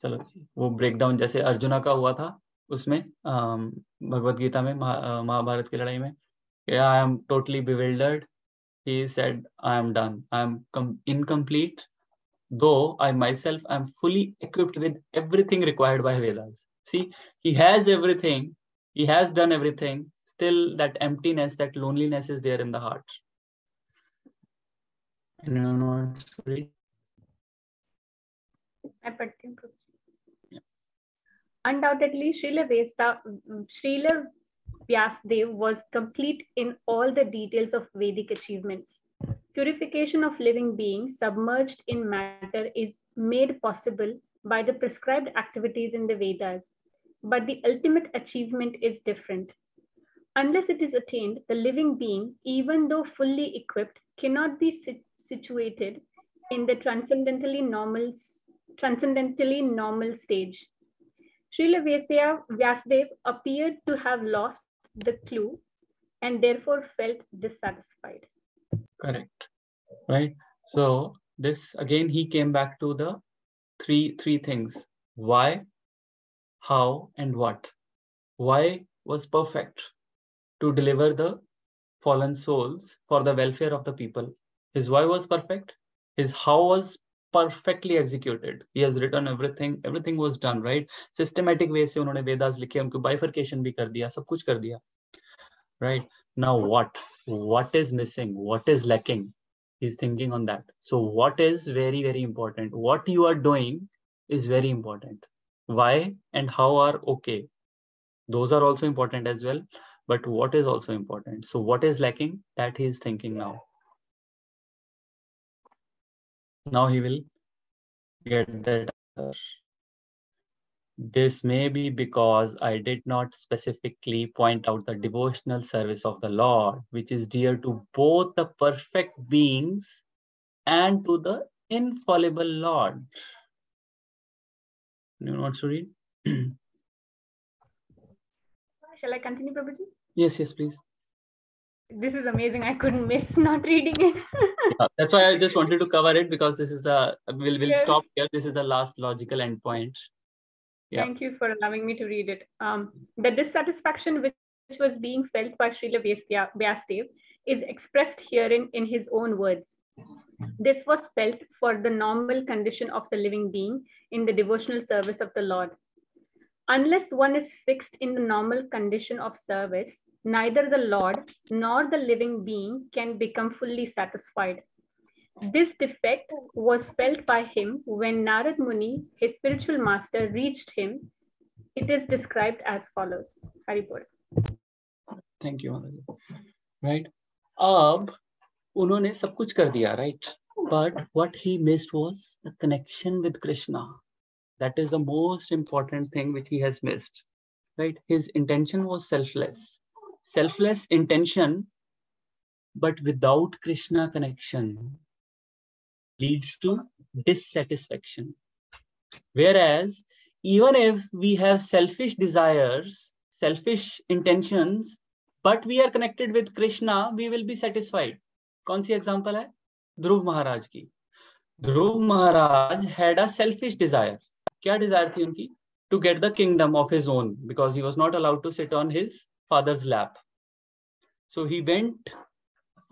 चलो जी, वो breakdown जैसे अर्जुना का हुआ था उसमें भगवत गीता में, महाभारत की लड़ाई में, I am totally bewildered, he said, I am done. I am incomplete, though I myself am fully equipped with everything required by Vedas. See, he has everything. He has done everything. Still, that emptiness, that loneliness is there in the heart. Anyone wants to read? Undoubtedly, Srila Vyasdev was complete in all the details of Vedic achievements. Purification of living beings submerged in matter is made possible by the prescribed activities in the Vedas, but the ultimate achievement is different. Unless it is attained, the living being, even though fully equipped, cannot be situated in the transcendentally normal stage. Srila Vyasdev appeared to have lost the clue and therefore felt dissatisfied. Correct. Right. So this again, he came back to the three things: why, how, and what. Why was perfect to deliver the fallen souls for the welfare of the people. His why was perfect. His how was perfectly executed. He has written everything. Everything was done right. Systematic way से उन्होंने वेदास लिखे, उनको bifurcation भी कर दिया, सब कुछ कर दिया. Right. Now what? What is missing? What is lacking? He's thinking on that. So what is very, very important? What you are doing is very important. Why and how are okay. Those are also important as well. But what is also important? So what is lacking? That he is thinking now. Now he will get that answer. This may be because I did not specifically point out the devotional service of the Lord, which is dear to both the perfect beings and to the infallible Lord. You want to read? Shall I continue, Prabhuji? Yes, please. This is amazing. I couldn't miss not reading it. Yeah, that's why I just wanted to cover it, because this is we'll stop here. This is the last logical endpoint. Yeah. Thank you for allowing me to read it. The dissatisfaction which was being felt by Srila Vyasdev is expressed herein in his own words. This was felt for the normal condition of the living being in the devotional service of the Lord. Unless one is fixed in the normal condition of service, neither the Lord nor the living being can become fully satisfied. This defect was felt by him when Narad Muni, his spiritual master, reached him. It is described as follows. Haribol. Thank you, Manaji. Right. अब उन्होंने सब कुछ कर दिया, right? But what he missed was the connection with Krishna. That is the most important thing which he has missed, right? His intention was selfless. Selfless intention, but without Krishna connection, leads to dissatisfaction. Whereas, even if we have selfish desires, selfish intentions, but we are connected with Krishna, we will be satisfied. कौन सी example है? ध्रुव महाराज की. ध्रुव महाराज had a selfish desire. क्या desire थी उनकी? To get the kingdom of his own, because he was not allowed to sit on his father's lap. So he went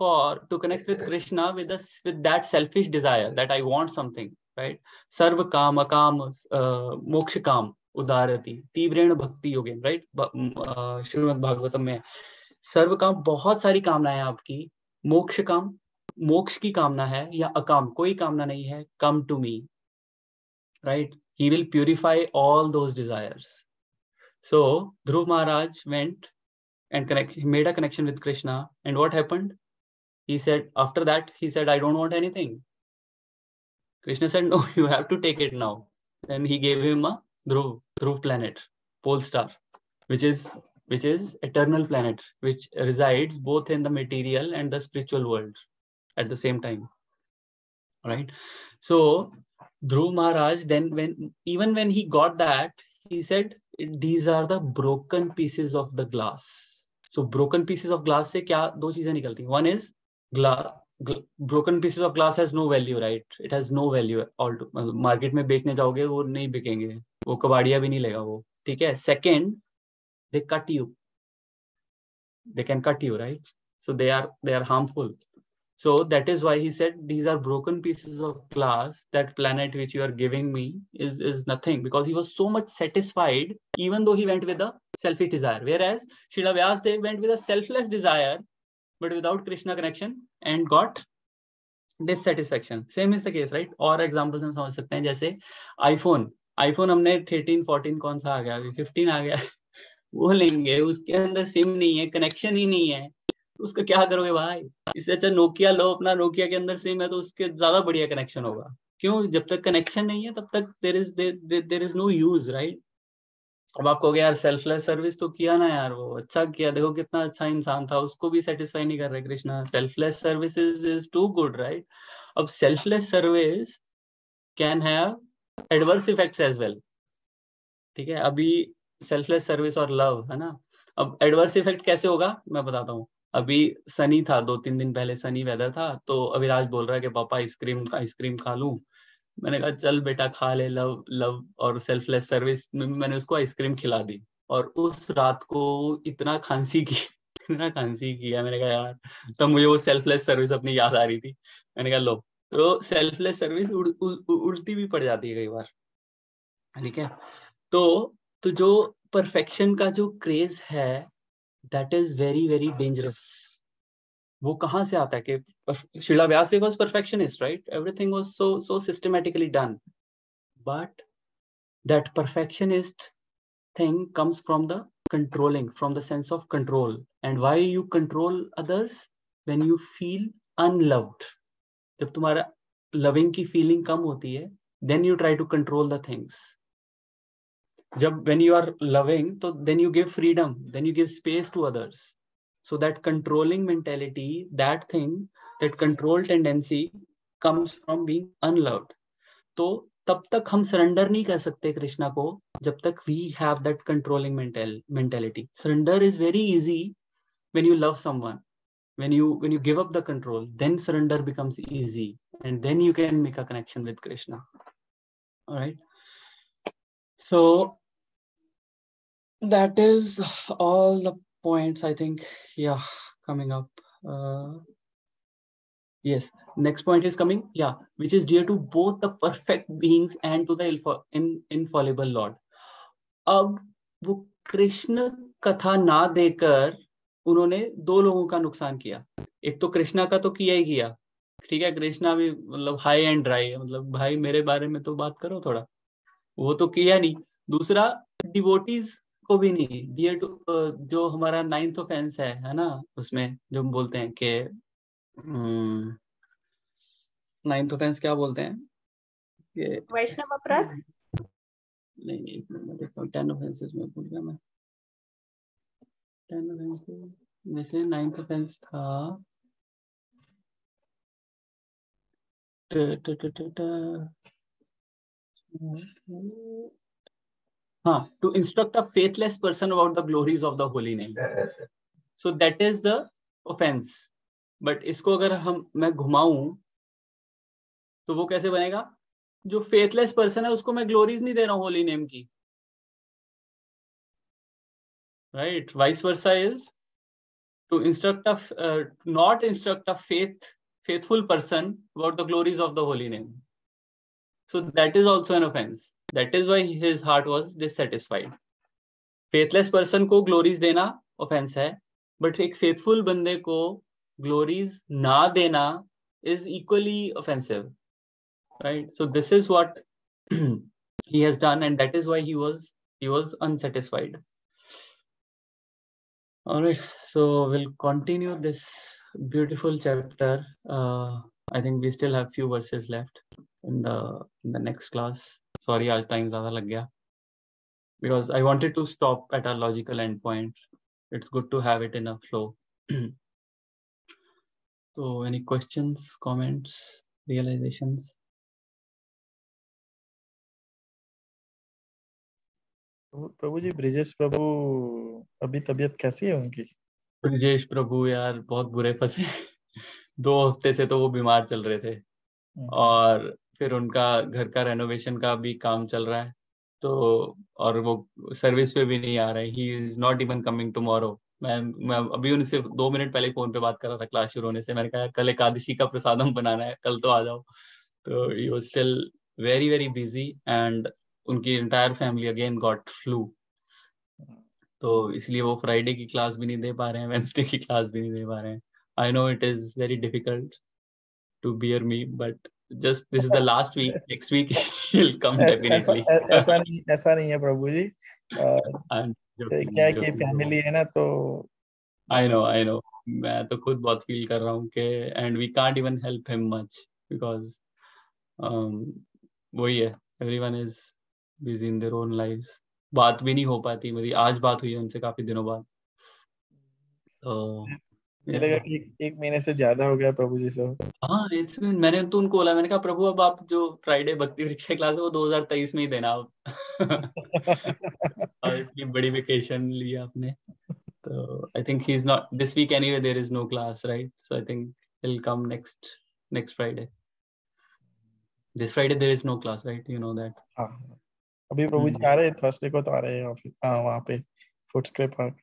to connect with Krishna with that selfish desire that I want something, right? Sarva kam akam moksha kam udarati तीव्रेण भक्ति योगेन, right? Shrimad Bhagavatam में सर्व काम, बहुत सारी कामनाएं हैं आपकी. मोक्ष काम, मोक्ष की कामना है या अकाम, कोई कामना नहीं है. Come to me, right? He will purify all those desires. So Dhruv Maharaj went and he made a connection with Krishna, and what happened? He said, after that, he said, I don't want anything. Krishna said, no, you have to take it now. Then he gave him a Dhruv planet, pole star, which is eternal planet, which resides both in the material and the spiritual world at the same time. Right? So Dhruv Maharaj, then even when he got that, he said, these are the broken pieces of the glass. So broken pieces of glass से क्या दो चीजें निकलती हैं? One is broken pieces of glass has no value, right? It has no value. Market में बेचने जाओगे वो नहीं बिकेंगे, वो कबाड़िया भी नहीं लेगा वो, ठीक है? Second, they cut you. They can cut you, right? So they are harmful. So that is why he said, these are broken pieces of glass. That planet which you are giving me is nothing, because he was so much satisfied, even though he went with a selfish desire. Whereas Srila Vyasdev went with a selfless desire, but without Krishna connection, and got dissatisfaction. Same is the case, right? और examples हम समझ सकते हैं, जैसे iPhone हमने 13, 14 कौन सा आ गया, 15 आ गया वो लेंगे, उसके अंदर सिम नहीं है, कनेक्शन ही नहीं है, उसका क्या करोगे भाई? इससे अच्छा नोकिया लो, अपना नोकिया के अंदर सिम है तो उसके ज्यादा बढ़िया कनेक्शन होगा। क्यों? जब तक कनेक्शन नहीं है तब तक there is no use, right? अब आप कहोगे यार सेल्फलेस सर्विस तो किया ना यार, वो अच्छा किया, देखो कितना अच्छा इंसान था, उसको भी सेटिस्फाई नहीं कर रहे Krishna. Selfless service is too good, right? अब selfless service can have adverse effects as well, ठीक है? अभी सेल्फलेस सर्विस और लव है ना। अब एडवर्स इफेक्ट कैसे होगा मैं बताता हूँ। अभी सनी था, 2-3 दिन पहले सनी वेदर था, तो अविराज बोल रहा है कि पापा आइसक्रीम खा लूं। मैंने कहा चल बेटा खा ले, लव और सेल्फलेस सर्विस में मैंने उसको आइसक्रीम खिला दी, और उस रात को इतना खांसी की इतना खांसी किया, मैंने कहा यार, तब मुझे वो सेल्फलेस सर्विस अपनी याद आ रही थी। मैंने कहा लो, तो सेल्फलेस सर्विस उल्टी भी पड़ जाती है कई बार, ठीक है? तो जो परफेक्शन का जो क्रेज है, that is very very dangerous. वो कहाँ से आता है कि Shrila Vyasadev was perfectionist, right? Everything was so systematically done, but that perfectionist thing comes from the controlling, from the sense of control. And why you control others? When you feel unloved, जब तुम्हारा loving की feeling कम होती है, then you try to control the things. जब when you are loving, तो then you give freedom, then you give space to others. So that controlling mentality, that thing, that control tendency comes from being unloved. तो तब तक हम surrender नहीं कर सकते कृष्णा को जब तक we have that controlling mentality. Surrender is very easy when you love someone. When you give up the control, then surrender becomes easy, and then you can make a connection with Krishna. All right. So that is all the points, I think. Yeah, coming up. Yes, next point is coming. Yeah, which is dear to both the perfect beings and to the infallible Lord. अब वो कृष्ण कथा ना देकर उन्होंने 2 लोगों का नुकसान किया। एक तो कृष्णा का तो किया ही किया, ठीक है? कृष्णा भी मतलब हाई एंड ड्राई है, मतलब भाई मेरे बारे में तो बात करो थोड़ा, वो तो किया नहीं। दूसरा डिवोटीज को भी नहीं, डियर टू जो हमारा 9th ऑफेंस है ना, उसमें जो बोलते हैं कि 9th ऑफेंस क्या बोलते हैं कि वैष्णव अपराध? नहीं मैं देखता हूँ 10 ऑफेंसेस में भूल गया मैं। 10 ऑफेंसेस वैसे 9th ऑफेंस था हाँ, to instruct a faithless person about the glories of the holy name. So that is the offense. But इसको अगर मैं घुमाऊं तो वो कैसे बनेगा? जो फेथलेस पर्सन है उसको मैं ग्लोरीज नहीं दे रहा हूँ होली नेम की, right? Vice versa is to instruct not instruct a faithful person about the glories of the holy name. So that is also an offense. That is why his heart was dissatisfied. Faithless person को glories देना offence है, but एक faithful बंदे को glories ना देना is equally offensive, right? So this is what he has done, and that is why he was unsatisfied. All right, so we'll continue this beautiful chapter. I think we still have few verses left in the next class. Sorry, आज time ज़्यादा लग गया, because I wanted to stop at a logical endpoint. It's good to have it in a flow. So any questions, comments, realizations? प्रभु जी, ब्रिजेश प्रभु अभी तबीयत कैसी है उनकी? ब्रिजेश प्रभु यार बहुत बुरे फंसे 2 हफ्ते से तो वो बीमार चल रहे थे, और फिर उनका घर का रेनोवेशन का भी काम चल रहा है, तो और वो सर्विस पे भी नहीं आ रहे. ही is not even coming tomorrow. मैं अभी उनसे 2 मिनट पहले फोन पे बात कर रहा था क्लास शुरू होने से। मैंने कहा कल एकादशी का प्रसादम बनाना है, कल तो आ जाओ। तो he was still very very busy and उनकी entire family again got flu. तो इसलिए वो फ्राइडे की क्लास भी नहीं दे पा रहे हैं, वेंसडे की क्लास भी नहीं दे पा रहे हैं। I know it is very difficult to bear me, but just this is the last week, next week he'll come definitely. ऐसा नहीं है प्रभु जी। I'm joking, क्या है कि joking. फैमिली है ना, तो I know मैं तो खुद बहुत फील कर रहा हूँ कि and we can't even help him much because वही है, everyone is busy in their own lives. बात भी नहीं हो पाती मेरी। आज बात हुई है उनसे काफी दिनों बाद। तो मिलेगा कि एक महीने से ज्यादा हो गया प्रभु जी से। हाँ, इसमें मैंने तो उनको बोला, मैंने कहा प्रभु अब आप जो फ्राइडे भक्ति परीक्षा क्लास है वो 2023 में ही देना अब। और इतनी बड़ी वेकेशन ली आपने। तो I think he is not this week anyway, there is no class right, so I think he will come next Friday. This Friday there is no class right, you know that. हाँ, अभी प्रभु जी आ रहे हैं, Thursday को तो आ रहे हैं office, वहाँ पे फुटस्क्रे पार्क।